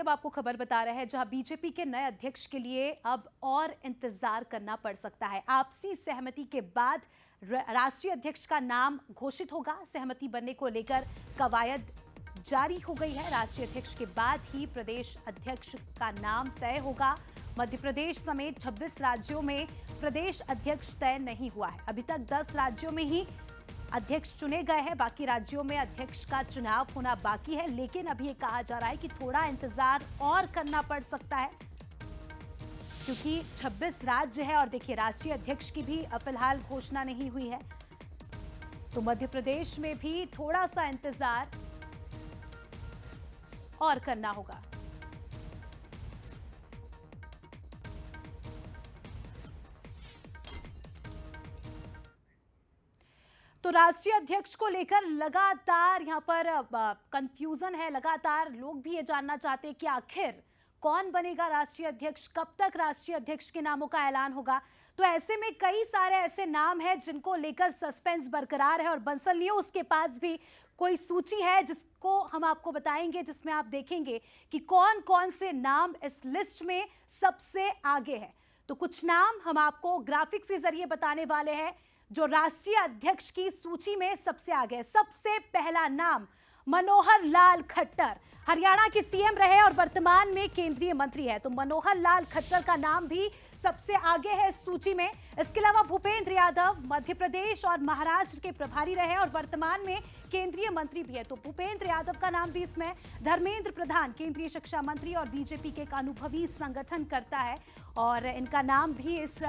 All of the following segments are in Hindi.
अब आपको खबर बता रहे हैं जहां बीजेपी के नए अध्यक्ष के लिए अब और इंतजार करना पड़ सकता है। आपसी सहमति के बाद राष्ट्रीय अध्यक्ष का नाम घोषित होगा। सहमति बनने को लेकर कवायद जारी हो गई है। राष्ट्रीय अध्यक्ष के बाद ही प्रदेश अध्यक्ष का नाम तय होगा। मध्य प्रदेश समेत 26 राज्यों में प्रदेश अध्यक्ष तय नहीं हुआ है। अभी तक 10 राज्यों में ही अध्यक्ष चुने गए हैं, बाकी राज्यों में अध्यक्ष का चुनाव होना बाकी है। लेकिन अभी ये कहा जा रहा है कि थोड़ा इंतजार और करना पड़ सकता है, क्योंकि 26 राज्य है और देखिए राष्ट्रीय अध्यक्ष की भी फिलहाल घोषणा नहीं हुई है। तो मध्य प्रदेश में भी थोड़ा सा इंतजार और करना होगा। तो राष्ट्रीय अध्यक्ष को लेकर लगातार यहां पर कंफ्यूजन है। लगातार लोग भी ये जानना चाहते हैं कि आखिर कौन बनेगा राष्ट्रीय अध्यक्ष, कब तक राष्ट्रीय अध्यक्ष के नामों का ऐलान होगा। तो ऐसे में कई सारे ऐसे नाम हैं जिनको लेकर सस्पेंस बरकरार है और बंसल न्यूज के पास भी कोई सूची है जिसको हम आपको बताएंगे, जिसमें आप देखेंगे कि कौन कौन से नाम इस लिस्ट में सबसे आगे है। तो कुछ नाम हम आपको ग्राफिक्स के जरिए बताने वाले हैं जो राष्ट्रीय अध्यक्ष की सूची में सबसे आगे है। सबसे पहला नाम मनोहर लाल खट्टर, हरियाणा के सीएम रहे और वर्तमान में केंद्रीय मंत्री है। तो मनोहर लाल खट्टर का नाम भी सबसे आगे है इस सूची में। इसके अलावा भूपेंद्र यादव मध्य प्रदेश और महाराष्ट्र के प्रभारी रहे और वर्तमान में केंद्रीय मंत्री भी है। तो भूपेंद्र यादव का नाम भी इसमें। धर्मेंद्र प्रधान केंद्रीय शिक्षा मंत्री और बीजेपी के एक अनुभवी संगठन करता है और इनका नाम भी इस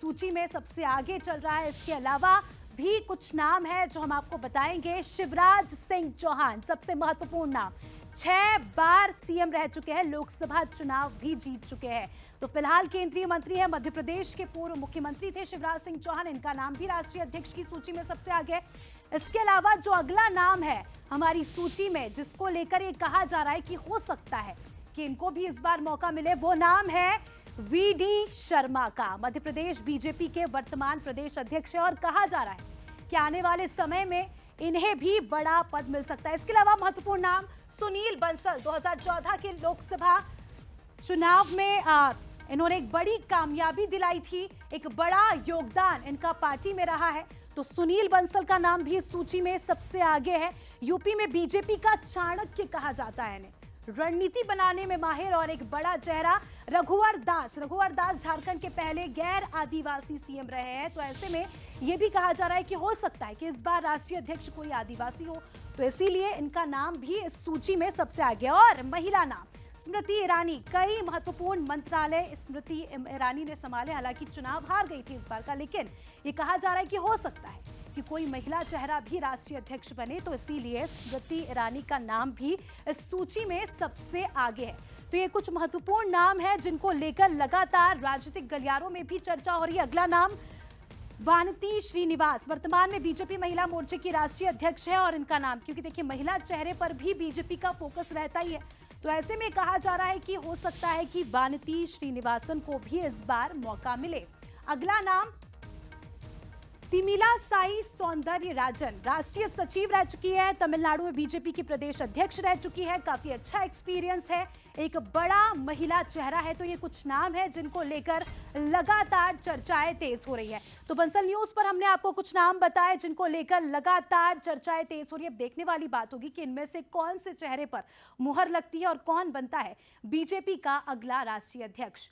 सूची में सबसे आगे चल रहा है। इसके अलावा भी कुछ नाम है जो हम आपको बताएंगे। शिवराज सिंह चौहान सबसे महत्वपूर्ण नाम, 6 बार सीएम रह चुके हैं, लोकसभा चुनाव भी जीत चुके हैं। तो फिलहाल केंद्रीय मंत्री है, मध्य प्रदेश के पूर्व मुख्यमंत्री थे शिवराज सिंह चौहान। इनका नाम भी राष्ट्रीय अध्यक्ष की सूची में सबसे आगे। इसके अलावा जो अगला नाम है हमारी सूची में, जिसको लेकर ये कहा जा रहा है कि हो सकता है कि इनको भी इस बार मौका मिले, वो नाम है वीडी शर्मा का। मध्य प्रदेश बीजेपी के वर्तमान प्रदेश अध्यक्ष है और कहा जा रहा है कि आने वाले समय में इन्हें भी बड़ा पद मिल सकता है। इसके अलावा महत्वपूर्ण नाम सुनील बंसल, 2014 के लोकसभा चुनाव में इन्होंने एक बड़ी कामयाबी दिलाई थी, एक बड़ा योगदान इनका पार्टी में रहा है। तो सुनील बंसल का नाम भी इस सूची में सबसे आगे है। यूपी में बीजेपी का चाणक्य कहा जाता है इन्हें, रणनीति बनाने में माहिर और एक बड़ा चेहरा रघुवर दास झारखंड के पहले गैर आदिवासी सीएम रहे हैं। तो ऐसे में यह भी कहा जा रहा है कि हो सकता है कि इस बार राष्ट्रीय अध्यक्ष कोई आदिवासी हो, तो इसीलिए इनका नाम भी इस सूची में सबसे आगे। और महिला नाम स्मृति ईरानी, कई महत्वपूर्ण मंत्रालय स्मृति ईरानी ने संभाले। हालांकि चुनाव हार गई थी इस बार का, लेकिन ये कहा जा रहा है कि हो सकता है कि कोई महिला चेहरा भी राष्ट्रीय अध्यक्ष बने, तो इसीलिए स्मृति ईरानी का नाम भी इस सूची में सबसे आगे है। तो ये कुछ महत्वपूर्ण नाम है जिनको लेकर लगातार राजनीतिक गलियारों में भी चर्चा हो रही है। अगला नाम वानती श्रीनिवास, वर्तमान में बीजेपी महिला मोर्चे की राष्ट्रीय अध्यक्ष है और इनका नाम, क्योंकि देखिए महिला चेहरे पर भी बीजेपी का फोकस रहता ही है, तो ऐसे में कहा जा रहा है कि हो सकता है कि वानती श्रीनिवासन को भी इस बार मौका मिले। अगला नाम तिमिला साई सौंदर्य राजन, राष्ट्रीय सचिव रह चुकी है, तमिलनाडु में बीजेपी की प्रदेश अध्यक्ष रह चुकी है, काफी अच्छा एक्सपीरियंस है, एक बड़ा महिला चेहरा है। तो ये कुछ नाम है जिनको लेकर लगातार चर्चाएं तेज हो रही है। तो बंसल न्यूज पर हमने आपको कुछ नाम बताए जिनको लेकर लगातार चर्चाएं तेज हो रही है। अब देखने वाली बात होगी कि इनमें से कौन से चेहरे पर मुहर लगती है और कौन बनता है बीजेपी का अगला राष्ट्रीय अध्यक्ष।